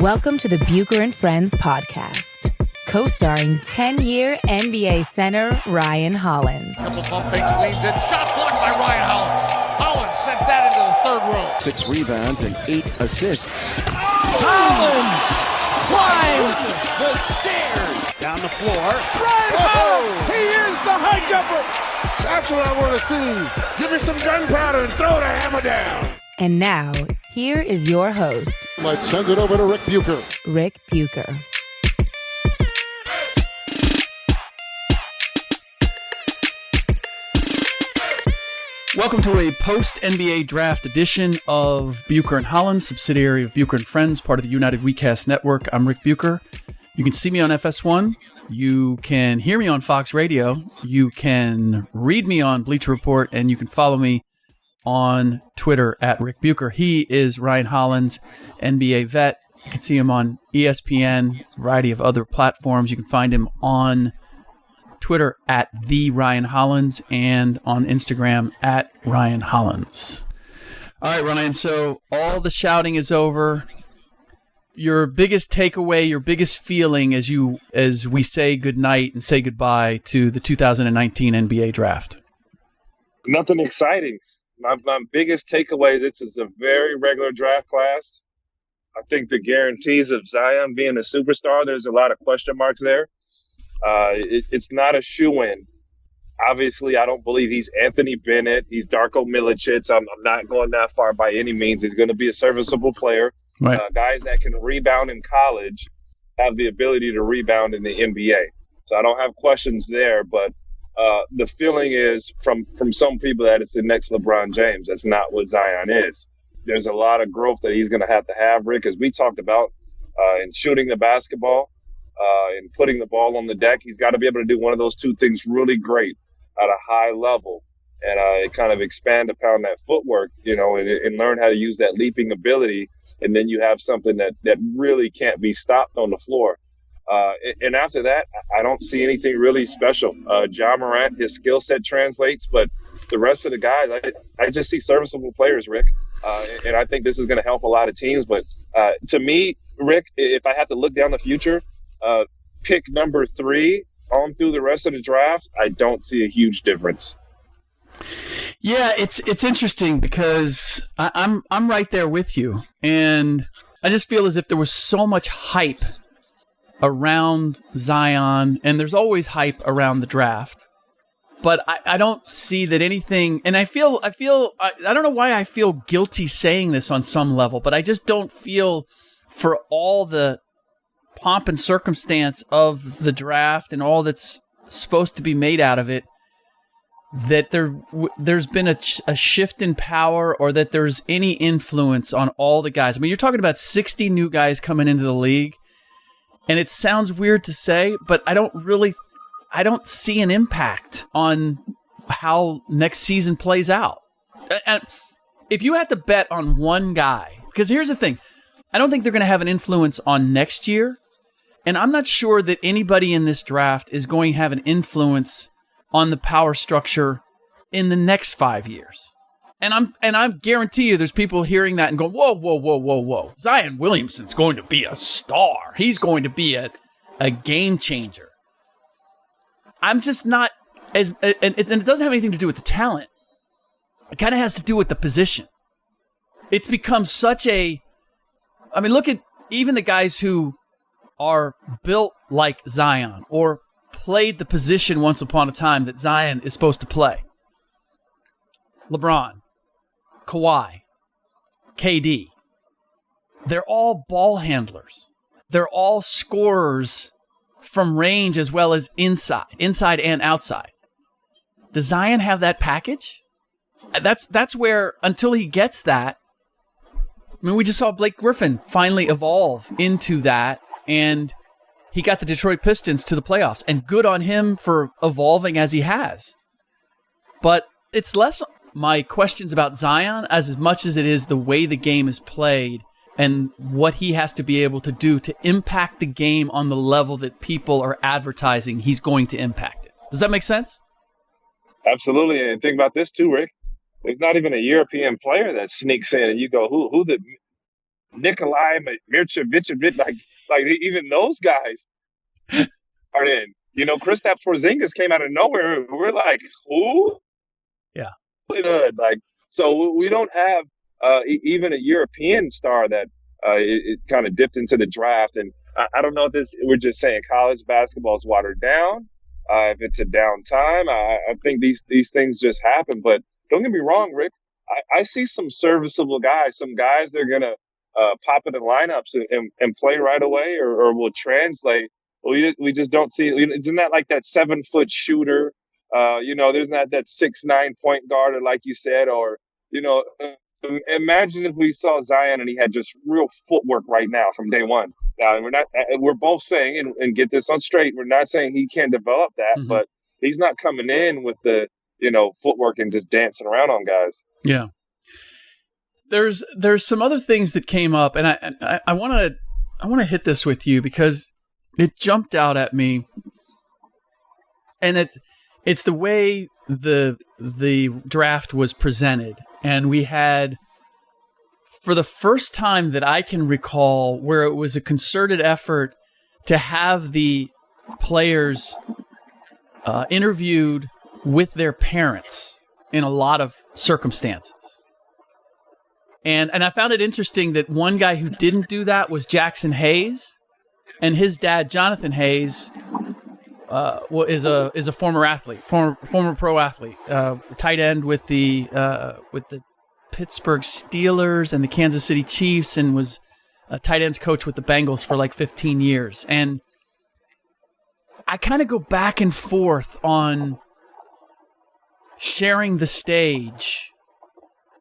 Welcome to the Bucher and Friends podcast, co-starring 10-year NBA center Ryan Hollins. Couple pump fakes, leans in, shot blocked by Ryan Hollins. Hollins sent that into the third row. 6 rebounds and 8 assists. Hollins climbs the stairs. Down the floor. Ryan Hollins, he is the high jumper. That's what I want to see. Give me some gunpowder and throw the hammer down. And now, here is your host, Let's send it over to Ric Bucher. Ric Bucher. Welcome to a post-NBA draft edition of Bucher and Hollins, subsidiary of Bucher and Friends, part of the United WeCast Network. I'm Ric Bucher. You can see me on FS1. You can hear me on Fox Radio. You can read me on Bleacher Report, and you can follow me on Twitter at Ric Bucher. He is Ryan Hollins, NBA vet. You can see him on ESPN, a variety of other platforms. You can find him on Twitter at the Ryan Hollins and on Instagram at Ryan Hollins. All right, Ryan, so all the shouting is over. Your biggest takeaway, your biggest feeling as we say goodnight and say goodbye to the 2019 NBA draft. Nothing exciting. My biggest takeaway, this is a very regular draft class. I think the guarantees of Zion being a superstar, there's a lot of question marks there. It's not a shoo-in. Obviously, I don't believe he's Anthony Bennett. He's Darko Milicic. I'm not going that far by any means. He's going to be a serviceable player. Right. Guys that can rebound in college have the ability to rebound in the NBA. So I don't have questions there, but the feeling is from some people that it's the next LeBron James. That's not what Zion is. There's a lot of growth that he's going to have, Rick, as we talked about, in shooting the basketball and putting the ball on the deck. He's got to be able to do one of those two things really great at a high level and kind of expand upon that footwork, and learn how to use that leaping ability. And then you have something that really can't be stopped on the floor. And after that, I don't see anything really special. Ja Morant, his skill set translates, but the rest of the guys, I just see serviceable players, Rick. And I think this is going to help a lot of teams. But to me, Rick, if I had to look down the future, pick number 3 on through the rest of the draft, I don't see a huge difference. Yeah, it's interesting because I'm right there with you, and I just feel as if there was so much hype around Zion, and there's always hype around the draft, but I don't see that anything, and I don't know why I feel guilty saying this on some level, but I just don't feel, for all the pomp and circumstance of the draft and all that's supposed to be made out of it, that there's been a shift in power, or that there's any influence on all the guys. I mean, you're talking about 60 new guys coming into the league, and it sounds weird to say, but I don't see an impact on how next season plays out. And if you had to bet on one guy, because here's the thing, I don't think they're going to have an influence on next year, and I'm not sure that anybody in this draft is going to have an influence on the power structure in the next 5 years. And I guarantee you there's people hearing that and going, whoa. Zion Williamson's going to be a star. He's going to be a game changer. I'm just not and it doesn't have anything to do with the talent. It kind of has to do with the position. It's become look at even the guys who are built like Zion or played the position once upon a time that Zion is supposed to play. LeBron, Kawhi, KD. They're all ball handlers. They're all scorers from range as well as inside and outside. Does Zion have that package? That's where, until he gets that, we just saw Blake Griffin finally evolve into that, and he got the Detroit Pistons to the playoffs, and good on him for evolving as he has. But it's less my questions about Zion as much as it is the way the game is played and what he has to be able to do to impact the game on the level that people are advertising he's going to impact it. Does that make sense? Absolutely. And think about this too, Rick. There's not even a European player that sneaks in and you go, who Nikolai Mircevic, like even those guys are in. Kristaps Porzingis came out of nowhere. We're like, who? Yeah. Good. Like, so we don't have even a European star that it kind of dipped into the draft. And I don't know if we're just saying college basketball is watered down. If it's a downtime, I think these things just happen. But don't get me wrong, Rick. I see some serviceable guys, some guys that are going to pop in the lineups and play right away or will translate. We just don't see it. Isn't that like that 7-foot shooter? There's not that 6'9" point guard, or like you said, or, imagine if we saw Zion and he had just real footwork right now from day one. Now, we're both saying, and get this on straight, we're not saying he can't develop that, but he's not coming in with the, footwork and just dancing around on guys. Yeah. There's some other things that came up, and I want to hit this with you because it jumped out at me, and it's the way the draft was presented, and we had, for the first time that I can recall, where it was a concerted effort to have the players interviewed with their parents in a lot of circumstances. And I found it interesting that one guy who didn't do that was Jackson Hayes, and his dad, Jonathan Hayes, is a former athlete, former pro athlete, tight end with the Pittsburgh Steelers and the Kansas City Chiefs, and was a tight ends coach with the Bengals for like 15 years. And I kind of go back and forth on sharing the stage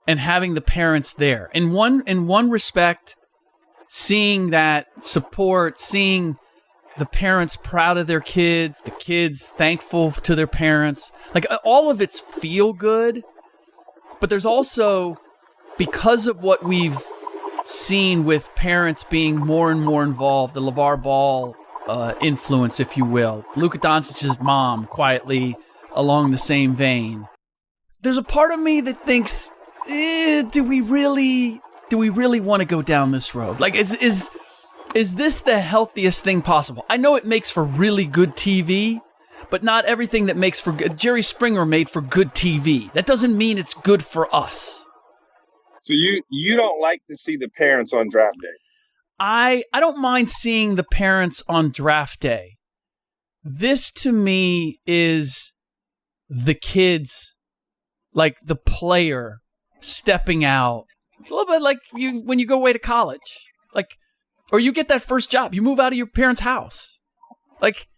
and having the parents there. In one respect, seeing that support, seeing the parents proud of their kids, the kids thankful to their parents, like all of it's feel good. But there's also, because of what we've seen with parents being more and more involved, the LaVar Ball influence, if you will, Luka Doncic's mom quietly along the same vein. There's a part of me that thinks, do we really want to go down this road? Like, is this the healthiest thing possible? I know it makes for really good TV, but not everything that makes for good. Jerry Springer made for good TV. That doesn't mean it's good for us. So you don't like to see the parents on draft day? I don't mind seeing the parents on draft day. This to me is the kids, like the player stepping out. It's a little bit like when you go away to college, like, or you get that first job, you move out of your parents' house. Like,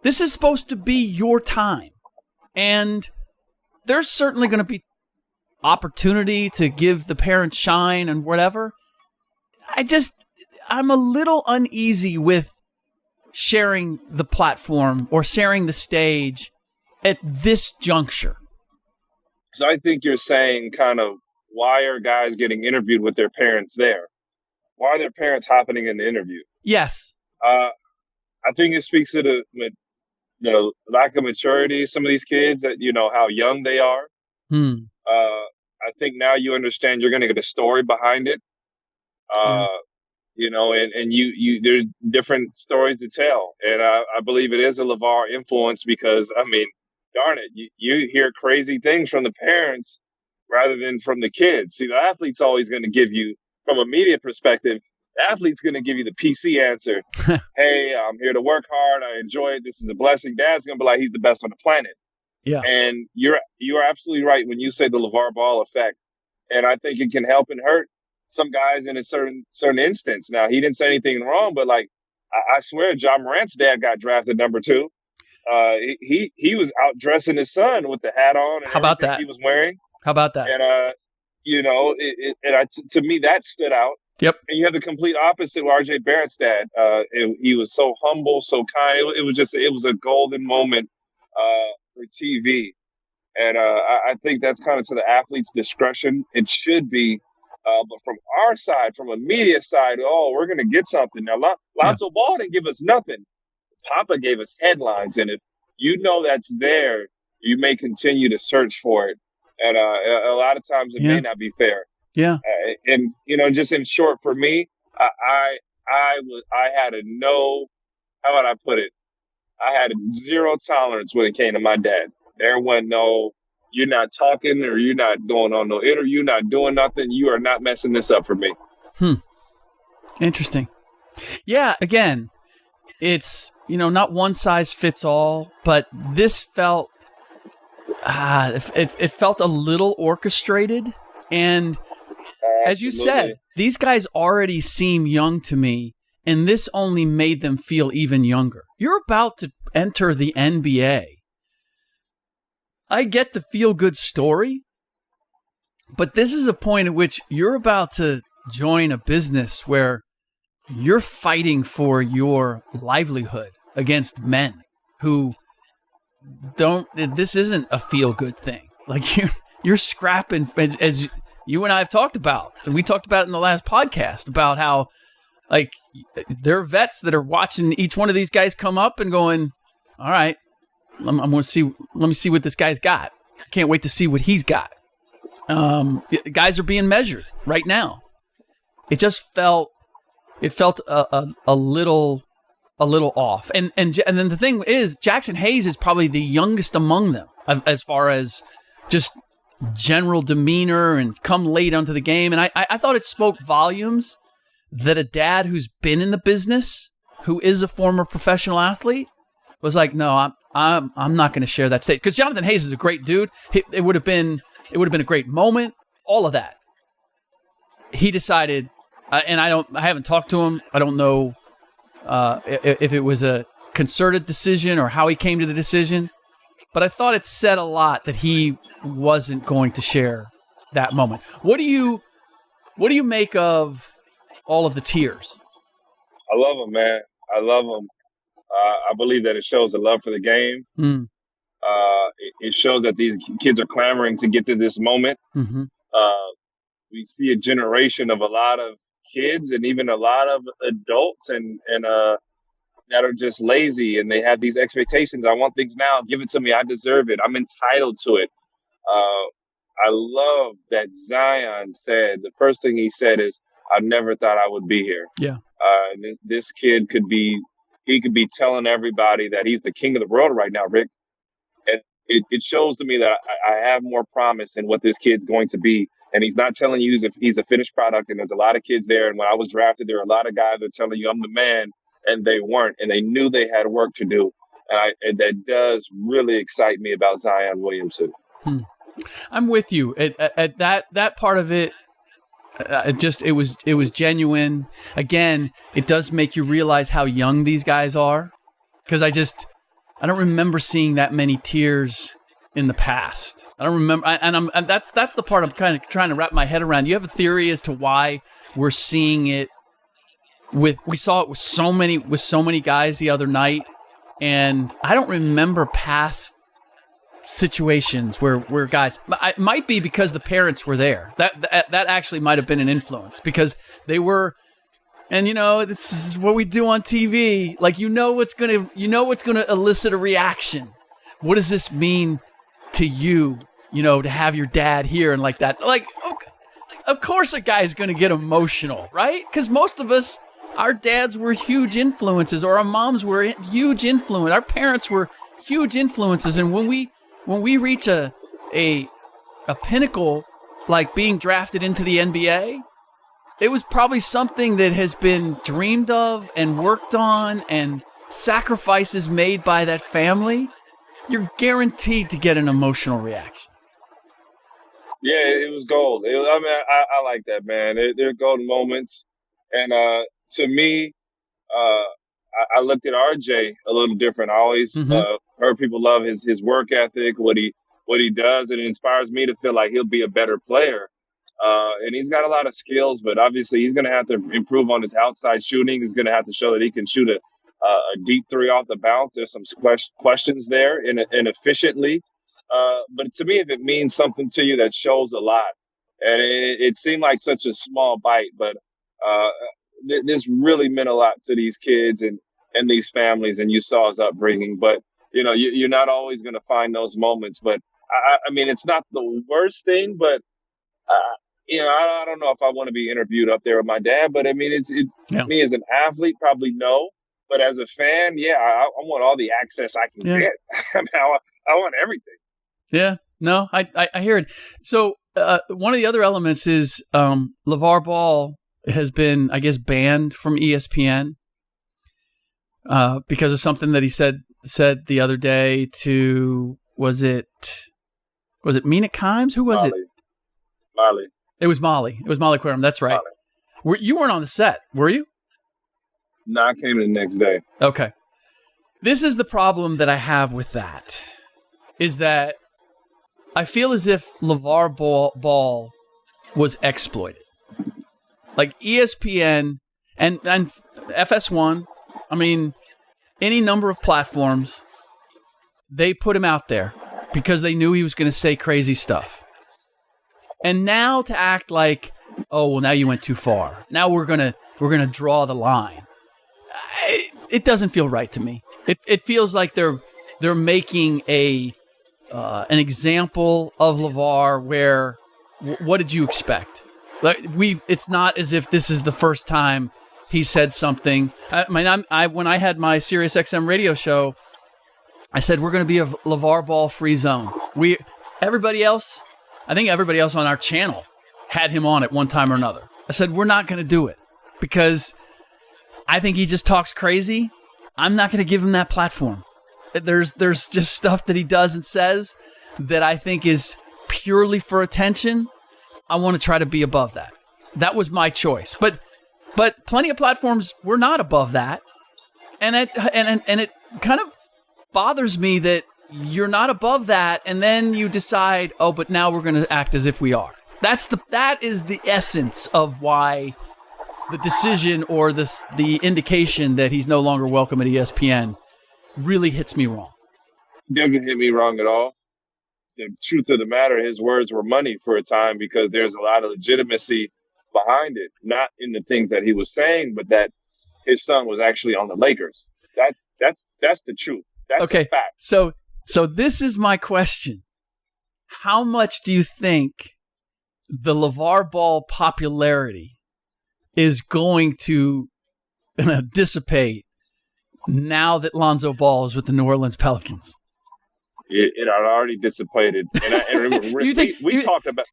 this is supposed to be your time. And there's certainly going to be opportunity to give the parents shine and whatever. I'm a little uneasy with sharing the platform or sharing the stage at this juncture. So I think you're saying kind of, why are guys getting interviewed with their parents there? Why are their parents happening in the interview? Yes. I think it speaks to the lack of maturity of some of these kids, that, how young they are. I think now you understand you're going to get a story behind it. And there's different stories to tell. And I believe it is a LaVar influence because, I mean, darn it, you hear crazy things from the parents rather than from the kids. See, the athlete's always going to give you, from a media perspective, the athlete's going to give you the PC answer. Hey, I'm here to work hard. I enjoy it. This is a blessing. Dad's going to be like, he's the best on the planet. Yeah. And you're absolutely right when you say the LaVar Ball effect. And I think it can help and hurt some guys in a certain instance. Now, he didn't say anything wrong, but like, I swear John Morant's dad got drafted number 2. He was out dressing his son with the hat on and how about that? He was wearing. How about that? And to me that stood out. Yep. And you have the complete opposite with RJ Barrett's dad. He was so humble, so kind. It was a golden moment for TV. And I think that's kind of to the athlete's discretion. It should be. But from our side, from a media side, we're going to get something. Now, Lonzo Ball didn't give us nothing. Papa gave us headlines. And if you know that's there, you may continue to search for it. And a lot of times it may not be fair. Yeah. And just in short, for me, I had how would I put it? I had zero tolerance when it came to my dad. There wasn't no, you're not talking or you're not going on no interview, you're not doing nothing. You are not messing this up for me. Interesting. Yeah. Again, it's, not one size fits all, but this felt, it felt a little orchestrated. And as you said, these guys already seem young to me, and this only made them feel even younger. You're about to enter the NBA. I get the feel-good story, but this is a point at which you're about to join a business where you're fighting for your livelihood against men who this isn't a feel-good thing. Like you're scrapping, as you and I have talked about, and we talked about in the last podcast about how, like, there are vets that are watching each one of these guys come up and going, all right, I'm going to see. Let me see what this guy's got. I can't wait to see what he's got. Guys are being measured right now. It just felt. It felt a little off. And then the thing is, Jackson Hayes is probably the youngest among them as far as just general demeanor and come late onto the game. And I thought it spoke volumes that a dad who's been in the business, who is a former professional athlete, was like, no, I'm not going to share that stage. Because Jonathan Hayes is a great dude. It would have been a great moment. All of that. He decided, and I haven't talked to him. I don't know if it was a concerted decision or how he came to the decision. But I thought it said a lot that he wasn't going to share that moment. What do you make of all of the tears? I love them, man. I love them. I believe that it shows a love for the game. It shows that these kids are clamoring to get to this moment. Mm-hmm. We see a generation of a lot of kids and even a lot of adults and that are just lazy, and they have these expectations. I want things now. Give it to me. I deserve it. I'm entitled to it. I love that Zion said, the first thing he said is, I never thought I would be here. Yeah. This kid could be telling everybody that he's the king of the world right now, Rick. And it shows to me that I have more promise in what this kid's going to be. And he's not telling you he's a finished product. And there's a lot of kids there. And when I was drafted, there were a lot of guys that are telling you I'm the man, and they weren't. And they knew they had work to do. And that does really excite me about Zion Williamson. I'm with you at that part of it. It was genuine. Again, it does make you realize how young these guys are, because I don't remember seeing that many tears in the past. I don't remember, and that's the part I'm kind of trying to wrap my head around. You have a theory as to why we're seeing it we saw it with so many guys the other night, and I don't remember past situations where guys, it might be because the parents were there. That actually might have been an influence, because they were, and this is what we do on TV. Like, what's gonna elicit a reaction. What does this mean to you? To have your dad here and like that. Like, okay, of course a guy's gonna get emotional, right? Because most of us, our dads were huge influences, or our moms were huge influence. Our parents were huge influences, and when we reach a pinnacle like being drafted into the NBA, it was probably something that has been dreamed of and worked on, and sacrifices made by that family. You're guaranteed to get an emotional reaction. Yeah, it was gold. I like that, man. They're golden moments. And to me, I looked at RJ a little different. I always heard people love his work ethic, what he does, and it inspires me to feel like he'll be a better player. And he's got a lot of skills, but obviously he's going to have to improve on his outside shooting. He's going to have to show that he can shoot a deep three off the bounce. There's some questions there and efficiently. But to me, if it means something to you, that shows a lot. And it seemed like such a small bite, but this really meant a lot to these kids and these families, and you saw his upbringing. But, you're not always going to find those moments. But, I mean, it's not the worst thing, but I don't know if I want to be interviewed up there with my dad, but I mean, me as an athlete, probably no. But as a fan, yeah, I want all the access I can get. I mean, I want everything. Yeah, no, I hear it. So one of the other elements is LaVar Ball has been, I guess, banned from ESPN because of something that he said the other day to, was it Mina Kimes? Who was Molly. it? Molly. It was Molly. It was Molly Querim. That's right. You weren't on the set, were you? No, I came the next day. Okay. This is the problem that I have with that, is that I feel as if LaVar Ball was exploited. Like ESPN and FS1, I mean, any number of platforms, they put him out there because they knew he was going to say crazy stuff. And now to act like, oh, well, now you went too far. Now we're gonna draw the line. It doesn't feel right to me. It feels like they're making an example of LaVar where, what did you expect? Like it's not as if this is the first time he said something. When I had my Sirius XM radio show, I said we're going to be a LaVar Ball free zone. Everybody else on our channel had him on at one time or another. I said we're not going to do it because I think he just talks crazy. I'm not going to give him that platform. There's just stuff that he does and says that I think is purely for attention. I want to try to be above that. That was my choice. But plenty of platforms were not above that. And it kind of bothers me that you're not above that, and then you decide, oh, but now we're going to act as if we are. That is the essence of why the decision or the indication that he's no longer welcome at ESPN really hits me wrong. Doesn't hit me wrong at all. The truth of the matter, his words were money for a time because there's a lot of legitimacy behind it. Not in the things that he was saying, but that his son was actually on the Lakers. That's the truth. That's a fact. So this is my question. How much do you think the LaVar Ball popularity is going to dissipate now that Lonzo Ball is with the New Orleans Pelicans? It had already dissipated. And remember, Rick, we talked about.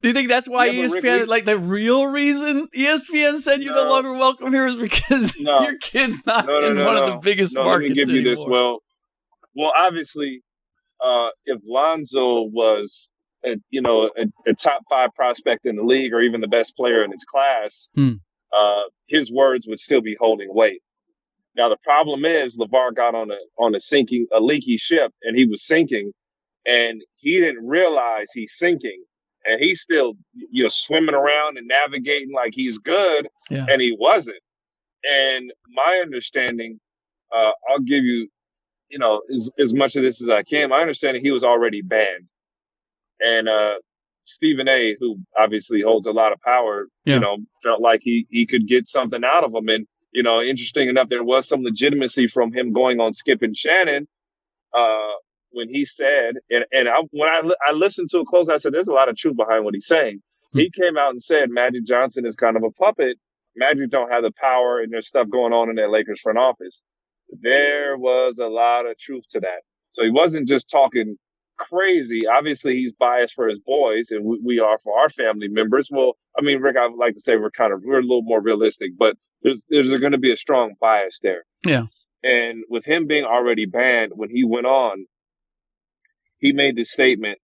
Do you think that's why ESPN, Rick, the real reason ESPN said you're no longer welcome here is because your kid's not in one of the biggest markets let me give you anymore. this. Well, obviously, if Lonzo was a top 5 prospect in the league or even the best player in his class, his words would still be holding weight. Now, the problem is LaVar got on a leaky ship, and he was sinking, and he didn't realize he's sinking, and he's still swimming around and navigating like he's good, and he wasn't. And my understanding, I'll give you, as much of this as I can. My understanding, he was already banned, and Stephen A., who obviously holds a lot of power, felt like he could get something out of him. And, interesting enough, there was some legitimacy from him going on Skip and Shannon when he said, when I listened to it close, I said, there's a lot of truth behind what he's saying. He came out and said Magic Johnson is kind of a puppet. Magic don't have the power, and there's stuff going on in that Lakers front office. There was a lot of truth to that. So he wasn't just talking crazy. Obviously, he's biased for his boys, and we are for our family members. Well, I mean, Rick, I would like to say we're a little more realistic, but there's going to be a strong bias there. Yeah. And with him being already banned, when he went on, he made this statement,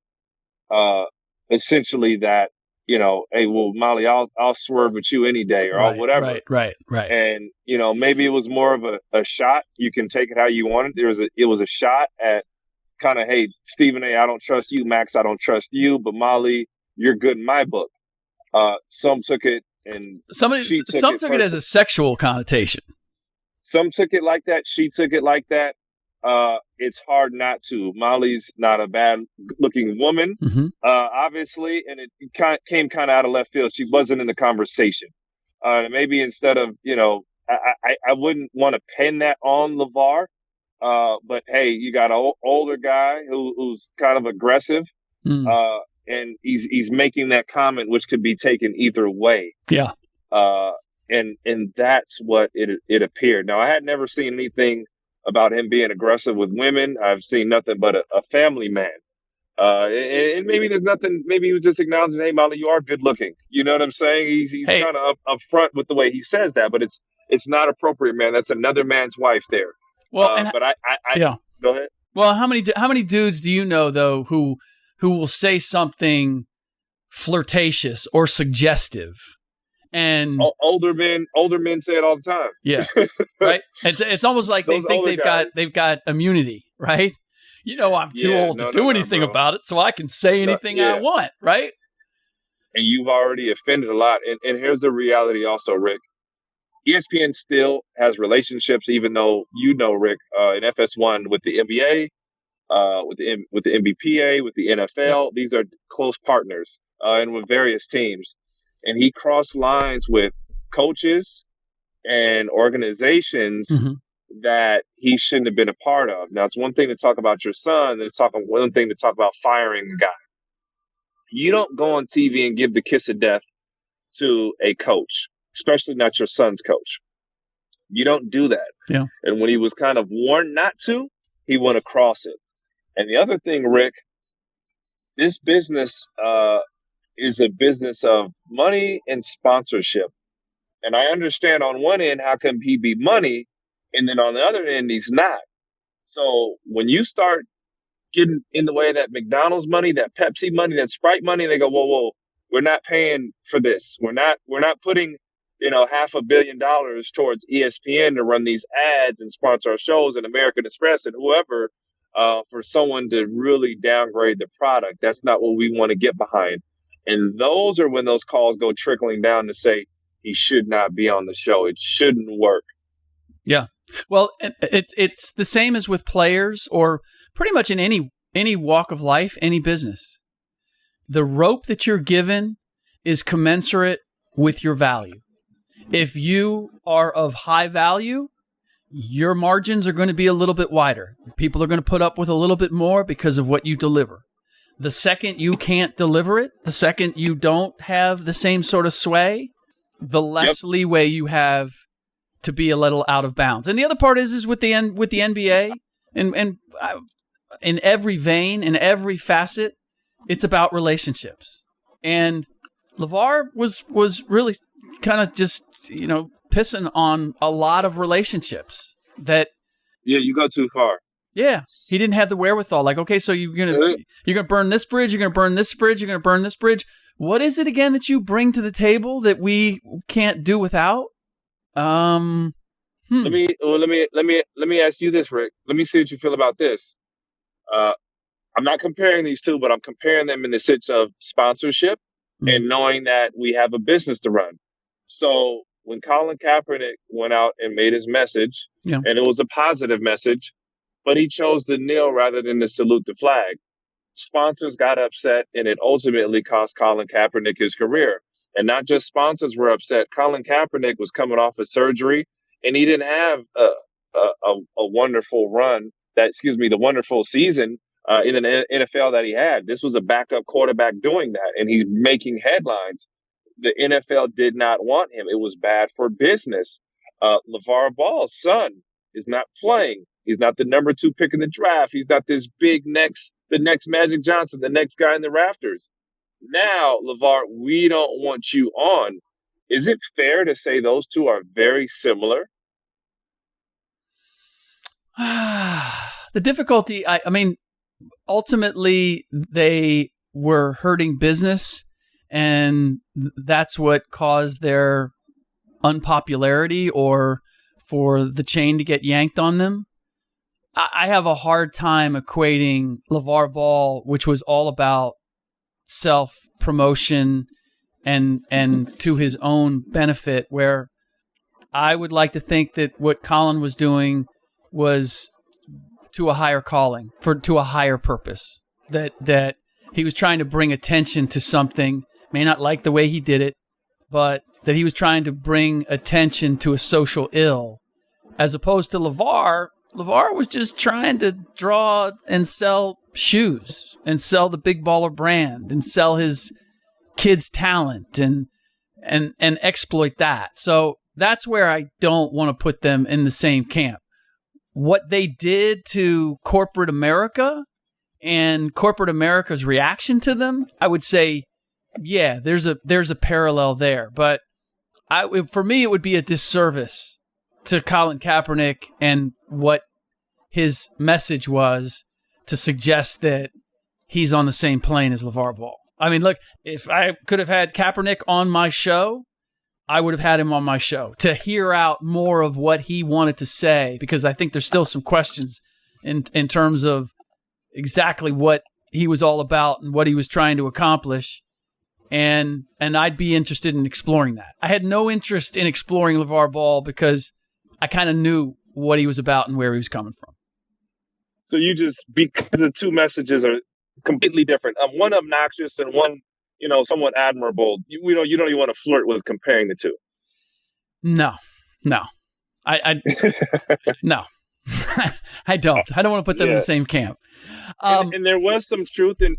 essentially that, hey, well, Molly, I'll swerve with you any day or whatever. Right. And, maybe it was more of a shot. You can take it how you want it. It was a shot at kind of, hey, Stephen A., I don't trust you. Max, I don't trust you. But Molly, you're good in my book. Some took it and some took it as a sexual connotation. Some took it like that. She took it like that. It's hard not to. Molly's not a bad-looking woman, obviously, and it came kind of out of left field. She wasn't in the conversation. Maybe instead of, I wouldn't want to pin that on LaVar, but hey, you got an older guy who's kind of aggressive. and he's making that comment, which could be taken either way. Yeah. And that's what it appeared. Now, I had never seen anything about him being aggressive with women. I've seen nothing but a family man. And maybe there's nothing. Maybe he was just acknowledging, "Hey, Molly, you are good looking." You know what I'm saying? He's kind of upfront with the way he says that, but it's not appropriate, man. That's another man's wife there. Well, but I yeah. Go ahead. Well, how many dudes do you know though who will say something flirtatious or suggestive? And older men say it all the time. Yeah, right. It's almost like they think they've got immunity, right? You know, I'm too old to do anything about it, so I can say anything I want, right? And you've already offended a lot. And here's the reality also, Rick. ESPN still has relationships, even though Rick, in FS1 with the NBA, with the NBPA, with the NFL. These are close partners, and with various teams. And he crossed lines with coaches and organizations that he shouldn't have been a part of. Now, it's one thing to talk about your son, and it's one thing to talk about firing a guy. You don't go on TV and give the kiss of death to a coach, especially not your son's coach. You don't do that. Yeah. And when he was kind of warned not to, he went across it. And the other thing, Rick, this business is a business of money and sponsorship. And I understand on one end, how can he be money? And then on the other end, he's not. So when you start getting in the way of that McDonald's money, that Pepsi money, that Sprite money, they go, whoa, we're not paying for this. We're not putting, $500 million towards ESPN to run these ads and sponsor our shows and American Express and whoever for someone to really downgrade the product. That's not what we want to get behind. And those are when those calls go trickling down to say he should not be on the show. It shouldn't work. Yeah. Well, it's the same as with players or pretty much in any walk of life, any business. The rope that you're given is commensurate with your value. If you are of high value, your margins are going to be a little bit wider. People are going to put up with a little bit more because of what you deliver. The second you can't deliver it, the second you don't have the same sort of sway, the less leeway you have to be a little out of bounds. And the other part is with the NBA and in every vein, in every facet, it's about relationships. And LaVar was really kind of just, pissing on a lot of relationships that. Yeah, you go too far. Yeah, he didn't have the wherewithal. Like, okay, so you're gonna burn this bridge, you're gonna burn this bridge, you're gonna burn this bridge. What is it again that you bring to the table that we can't do without? Let me ask you this, Rick. Let me see what you feel about this. I'm not comparing these two, but I'm comparing them in the sense of sponsorship and knowing that we have a business to run. So when Colin Kaepernick went out and made his message, and it was a positive message, but he chose to kneel rather than to salute the flag. Sponsors got upset, and it ultimately cost Colin Kaepernick his career. And not just sponsors were upset. Colin Kaepernick was coming off of surgery, and he didn't have a wonderful run. The wonderful season in the NFL that he had. This was a backup quarterback doing that, and he's making headlines. The NFL did not want him. It was bad for business. LaVar Ball's son is not playing. He's not the number 2 pick in the draft. He's not this the next Magic Johnson, the next guy in the rafters. Now, LaVar, we don't want you on. Is it fair to say those two are very similar? The difficulty, I mean, ultimately they were hurting business, and that's what caused their unpopularity or for the chain to get yanked on them. I have a hard time equating LaVar Ball, which was all about self-promotion and to his own benefit, where I would like to think that what Colin was doing was to a higher calling, to a higher purpose, that he was trying to bring attention to something, may not like the way he did it, but that he was trying to bring attention to a social ill, as opposed to LaVar, LaVar was just trying to draw and sell shoes and sell the Big Baller brand and sell his kids' talent and exploit that. So that's where I don't want to put them in the same camp. What they did to corporate America and corporate America's reaction to them, I would say, yeah, there's a parallel there. But for me, it would be a disservice to Colin Kaepernick and what his message was to suggest that he's on the same plane as LaVar Ball. I mean, look, if I could have had Kaepernick on my show, I would have had him on my show to hear out more of what he wanted to say, because I think there's still some questions in terms of exactly what he was all about and what he was trying to accomplish. And I'd be interested in exploring that. I had no interest in exploring LaVar Ball because I kind of knew what he was about and where he was coming from. So you just, because the two messages are completely different. One obnoxious and one, somewhat admirable. You don't even want to flirt with comparing the two. No. I no. I don't want to put them in the same camp. And there was some truth in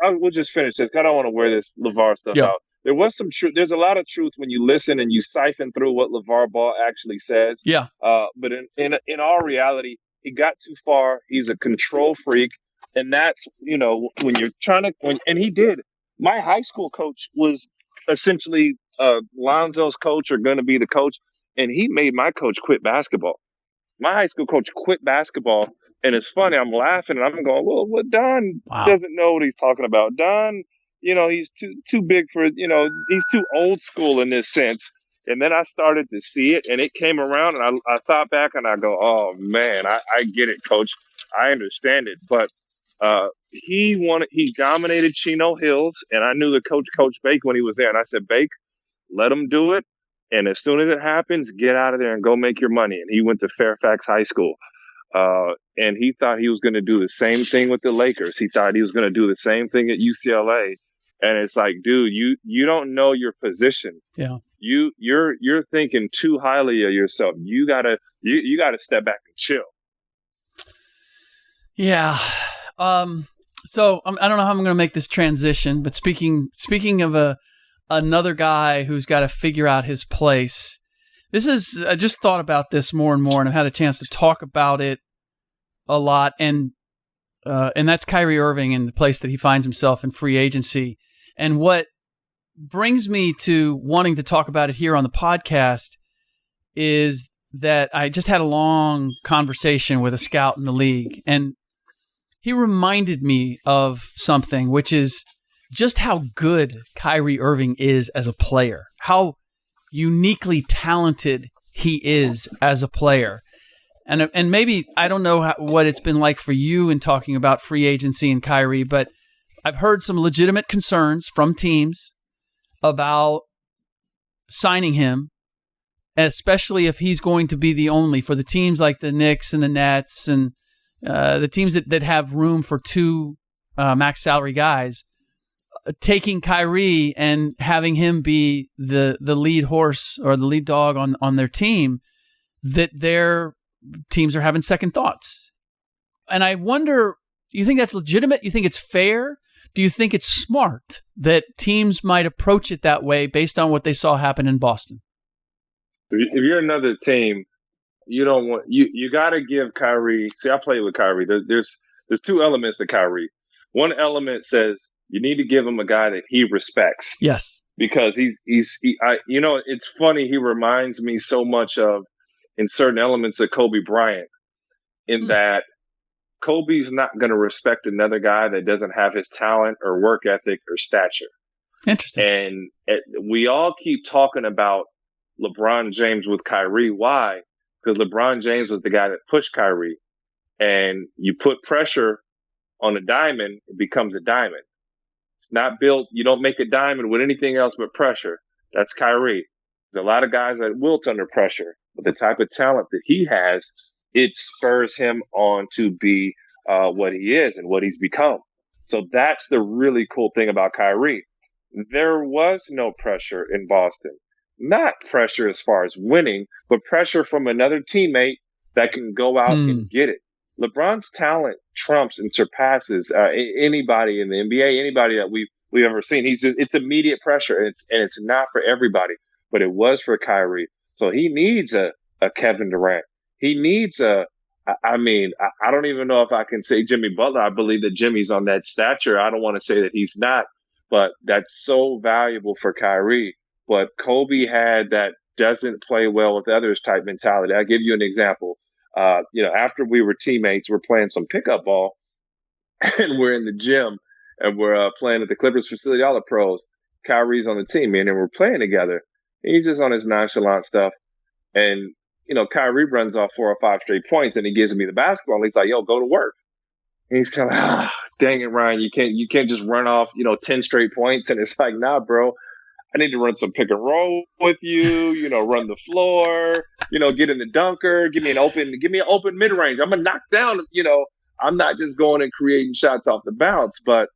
we'll just finish this. I don't want to wear this LaVar stuff out. There was some truth. There's a lot of truth when you listen and you siphon through what LaVar Ball actually says. Yeah. But in all reality, he got too far. He's a control freak. And that's, when you're trying to, and he did. My high school coach was essentially Lonzo's coach or going to be the coach. And he made my coach quit basketball. My high school coach quit basketball. And it's funny. I'm laughing and I'm going, well, Don doesn't know what he's talking about. Don, he's too big for, he's too old school in this sense. And then I started to see it and it came around and I thought back and I go, oh man, I get it, coach. I understand it. But he dominated Chino Hills and I knew the Coach Bake when he was there. And I said, Bake, let him do it. And as soon as it happens, get out of there and go make your money. And he went to Fairfax High School. And he thought he was going to do the same thing with the Lakers. He thought he was going to do the same thing at UCLA. And it's like, dude, you don't know your position. Yeah. You're thinking too highly of yourself. You gotta step back and chill. Yeah. So I don't know how I'm going to make this transition, but speaking of another guy who's got to figure out his place. I just thought about this more and more, and I've had a chance to talk about it a lot. And that's Kyrie Irving and the place that he finds himself in free agency. And what brings me to wanting to talk about it here on the podcast is that I just had a long conversation with a scout in the league, and he reminded me of something, which is just how good Kyrie Irving is as a player, how uniquely talented he is as a player. And maybe, I don't know what it's been like for you in talking about free agency and Kyrie, but I've heard some legitimate concerns from teams about signing him, especially if he's going to be the only for the teams like the Knicks and the Nets and the teams that have room for two max salary guys, taking Kyrie and having him be the lead horse or the lead dog on their team, that their teams are having second thoughts. And I wonder, do you think that's legitimate? You think it's fair? Do you think it's smart that teams might approach it that way based on what they saw happen in Boston? If you're another team, you don't want you got to give Kyrie. See, I played with Kyrie. There's two elements to Kyrie. One element says you need to give him a guy that he respects. Yes, because it's funny. He reminds me so much of, in certain elements, of Kobe Bryant, in that Kobe's not going to respect another guy that doesn't have his talent or work ethic or stature. Interesting. And we all keep talking about LeBron James with Kyrie. Why? Because LeBron James was the guy that pushed Kyrie. And you put pressure on a diamond, it becomes a diamond. It's not built. You don't make a diamond with anything else but pressure. That's Kyrie. There's a lot of guys that wilt under pressure. But the type of talent that he has, it spurs him on to be what he is and what he's become. So that's the really cool thing about Kyrie. There was no pressure in Boston. Not pressure as far as winning, but pressure from another teammate that can go out and get it. LeBron's talent trumps and surpasses anybody in the NBA, anybody that we've ever seen. It's immediate pressure, and it's not for everybody, but it was for Kyrie. So he needs a Kevin Durant. He needs I don't even know if I can say Jimmy Butler. I believe that Jimmy's on that stature. I don't want to say that he's not, but that's so valuable for Kyrie. But Kobe had that doesn't play well with others type mentality. I'll give you an example. After we were teammates, we're playing some pickup ball, and we're in the gym, and we're playing at the Clippers facility, all the pros. Kyrie's on the team, and we're playing together. And he's just on his nonchalant stuff. And, Kyrie runs off 4 or 5 straight points, and he gives me the basketball. And he's like, yo, go to work. And he's kind of, dang it, Ryan, you can't just run off, 10 straight points. And it's like, nah, bro, I need to run some pick and roll with you, run the floor, get in the dunker, give me an open mid-range. I'm going to knock down, I'm not just going and creating shots off the bounce, but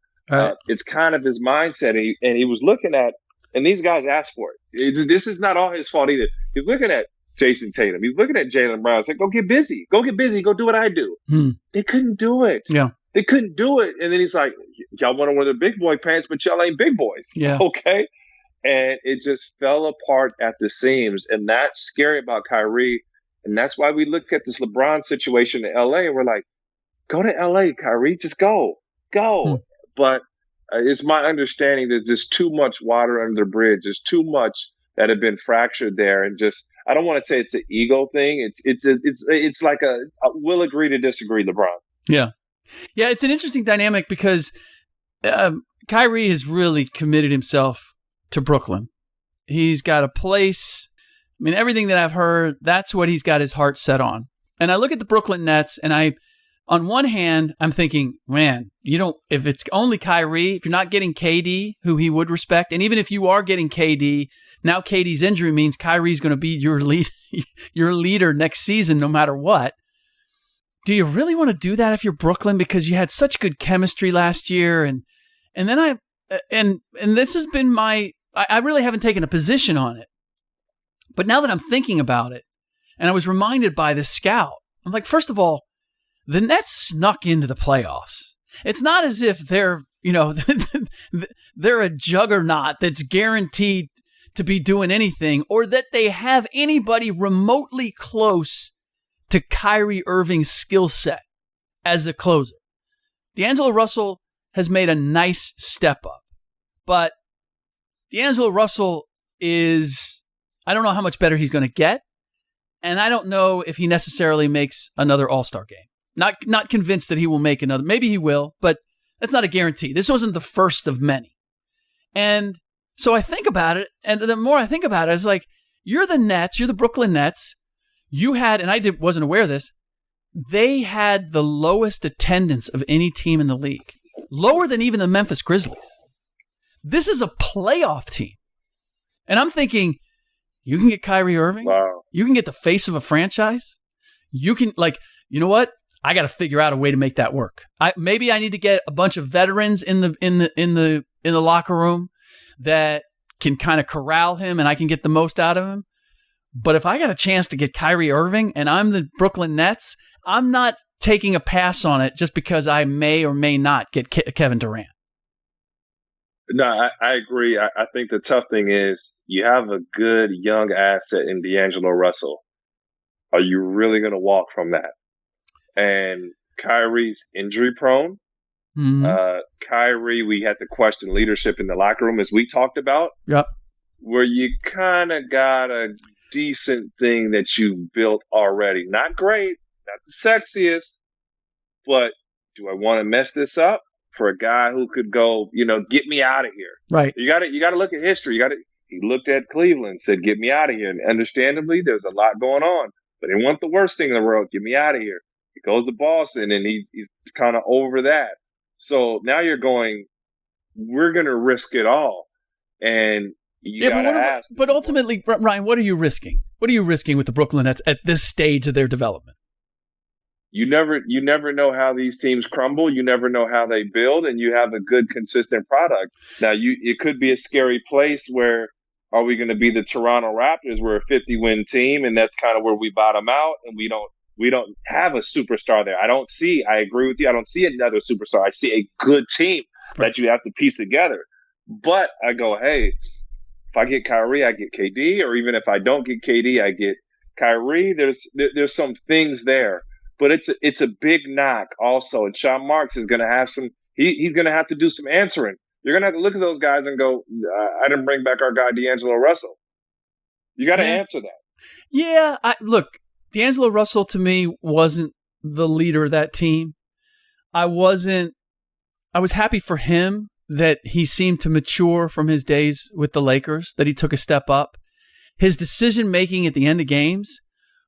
it's kind of his mindset. And he was looking at, and these guys asked for it. This is not all his fault either. He's looking at Jason Tatum. He's looking at Jaylen Brown. He's like, go get busy. Go do what I do. They couldn't do it. Yeah. They couldn't do it. And then he's like, y'all want to wear the big boy pants, but y'all ain't big boys. Yeah. Okay. And it just fell apart at the seams. And that's scary about Kyrie. And that's why we look at this LeBron situation in LA and we're like, go to LA, Kyrie. Just go. But it's my understanding that there's too much water under the bridge. There's too much that have been fractured there. And just, I don't want to say it's an ego thing. It's like we'll agree to disagree, LeBron. Yeah. Yeah. It's an interesting dynamic because Kyrie has really committed himself to Brooklyn. He's got a place. I mean, everything that I've heard, that's what he's got his heart set on. And I look at the Brooklyn Nets and on one hand, I'm thinking, man, if it's only Kyrie, if you're not getting KD, who he would respect, and even if you are getting KD, now KD's injury means Kyrie's going to be your leader next season, no matter what. Do you really want to do that if you're Brooklyn? Because you had such good chemistry last year. And then and this has been I really haven't taken a position on it. But now that I'm thinking about it, and I was reminded by this scout, I'm like, first of all, the Nets snuck into the playoffs. It's not as if they're a juggernaut that's guaranteed to be doing anything, or that they have anybody remotely close to Kyrie Irving's skill set as a closer. D'Angelo Russell has made a nice step up, but D'Angelo Russell I don't know how much better he's going to get, and I don't know if he necessarily makes another All-Star game. Not convinced that he will make another. Maybe he will, but that's not a guarantee. This wasn't the first of many. And so I think about it, and the more I think about it, it's like, you're the Nets, you're the Brooklyn Nets. You had, and I wasn't aware of this, they had the lowest attendance of any team in the league. Lower than even the Memphis Grizzlies. This is a playoff team. And I'm thinking, you can get Kyrie Irving. Wow. You can get the face of a franchise. You can, you know what? I got to figure out a way to make that work. Maybe I need to get a bunch of veterans in the locker room that can kind of corral him, and I can get the most out of him. But if I got a chance to get Kyrie Irving and I'm the Brooklyn Nets, I'm not taking a pass on it just because I may or may not get Kevin Durant. No, I agree. I think the tough thing is you have a good young asset in D'Angelo Russell. Are you really going to walk from that? And Kyrie's injury prone. Mm-hmm. Kyrie, we had to question leadership in the locker room, as we talked about. Yep. Where you kind of got a decent thing that you've built already. Not great, not the sexiest, but do I want to mess this up for a guy who could go, get me out of here? Right. You got to look at history. He looked at Cleveland, said, get me out of here. And understandably, there's a lot going on, but they want the worst thing in the world. Get me out of here. He goes to Boston, and he's kind of over that. So now you're going, we're going to risk it all. And but ultimately, Ryan, what are you risking? What are you risking with the Brooklyn Nets at this stage of their development? You never know how these teams crumble. You never know how they build, and you have a good, consistent product. Now, it could be a scary place where, are we going to be the Toronto Raptors? We're a 50-win team, and that's kind of where we bottom out, and we don't We don't have a superstar there. I agree with you. I don't see another superstar. I see a good team that you have to piece together. But I go, hey, if I get Kyrie, I get KD, or even if I don't get KD, I get Kyrie. There's some things there, but it's a big knock also. And Sean Marks is going to have he's going to have to do some answering. You're going to have to look at those guys and go, I didn't bring back our guy D'Angelo Russell. You got to answer that. Yeah, look, D'Angelo Russell to me wasn't the leader of that team. I was happy for him that he seemed to mature from his days with the Lakers, that he took a step up. His decision-making at the end of games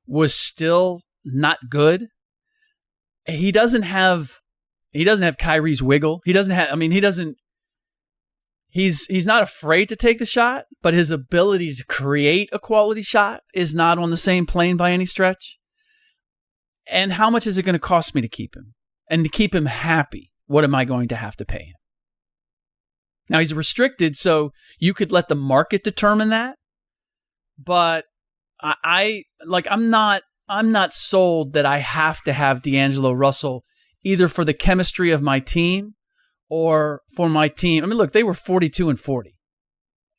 was still not good. He doesn't have Kyrie's wiggle. He's not afraid to take the shot, but his ability to create a quality shot is not on the same plane by any stretch. And how much is it going to cost me to keep him? And to keep him happy, what am I going to have to pay him? Now, he's restricted, so you could let the market determine that. But I'm not sold that I have to have D'Angelo Russell either for the chemistry of my team or for my team. I mean, look, they were 42-40.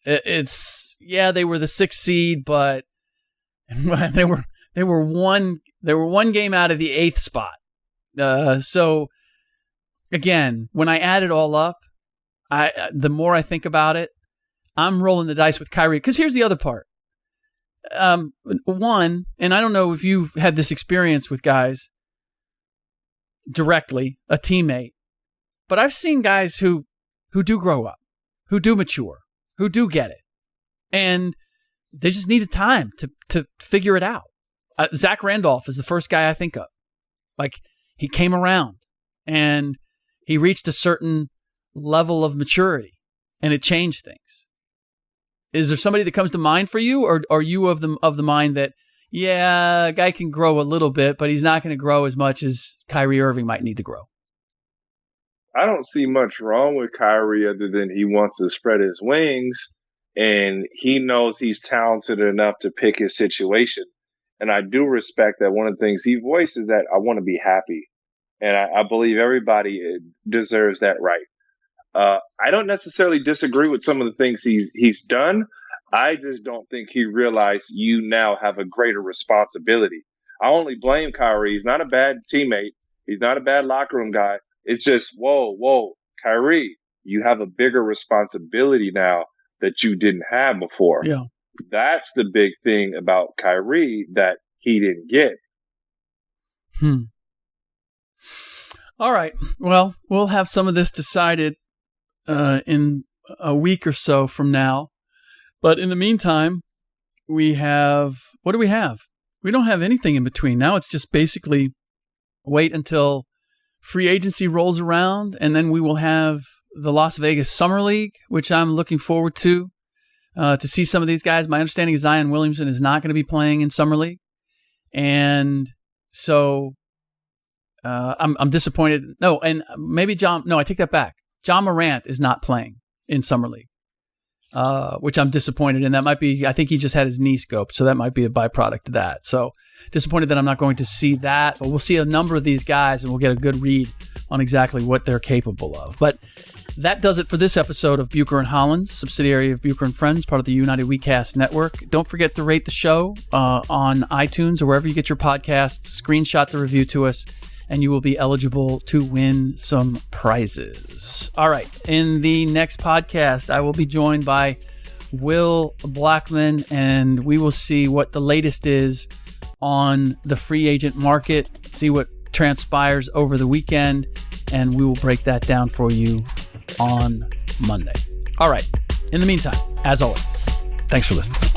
They were the 6th seed, but they were one game out of the 8th spot. So again, when I add it all up, the more I think about it, I'm rolling the dice with Kyrie. Because here's the other part. One, and I don't know if you've had this experience with guys directly, a teammate, but I've seen guys who do grow up, who do mature, who do get it, and they just needed time to figure it out. Zach Randolph is the first guy I think of. Like, he came around and he reached a certain level of maturity, and it changed things. Is there somebody that comes to mind for you, or are you of the mind that, yeah, a guy can grow a little bit, but he's not going to grow as much as Kyrie Irving might need to grow? I don't see much wrong with Kyrie other than he wants to spread his wings, and he knows he's talented enough to pick his situation. And I do respect that one of the things he voices that I want to be happy. And I believe everybody deserves that right. I don't necessarily disagree with some of the things he's done. I just don't think he realized you now have a greater responsibility. I only blame Kyrie. He's not a bad teammate. He's not a bad locker room guy. It's just, whoa, Kyrie, you have a bigger responsibility now that you didn't have before. Yeah. That's the big thing about Kyrie that he didn't get. All right. Well, we'll have some of this decided in a week or so from now. But in the meantime, what do we have? We don't have anything in between. Now it's just basically wait until free agency rolls around, and then we will have the Las Vegas Summer League, which I'm looking forward to see some of these guys. My understanding is Zion Williamson is not going to be playing in Summer League. And so I'm disappointed. No, and maybe I take that back. John Morant is not playing in Summer League, which I'm disappointed in. That might be, I think he just had his knee scoped, so that might be a byproduct of that. So disappointed that I'm not going to see that, but we'll see a number of these guys and we'll get a good read on exactly what they're capable of. But that does it for this episode of Bucher and Hollins, subsidiary of Bucher and Friends, part of the United WeCast network. Don't forget to rate the show on iTunes or wherever you get your podcasts. Screenshot the review to us, and you will be eligible to win some prizes. All right. In the next podcast, I will be joined by Will Blackman, and we will see what the latest is on the free agent market, see what transpires over the weekend, and we will break that down for you on Monday. All right. In the meantime, as always, thanks for listening.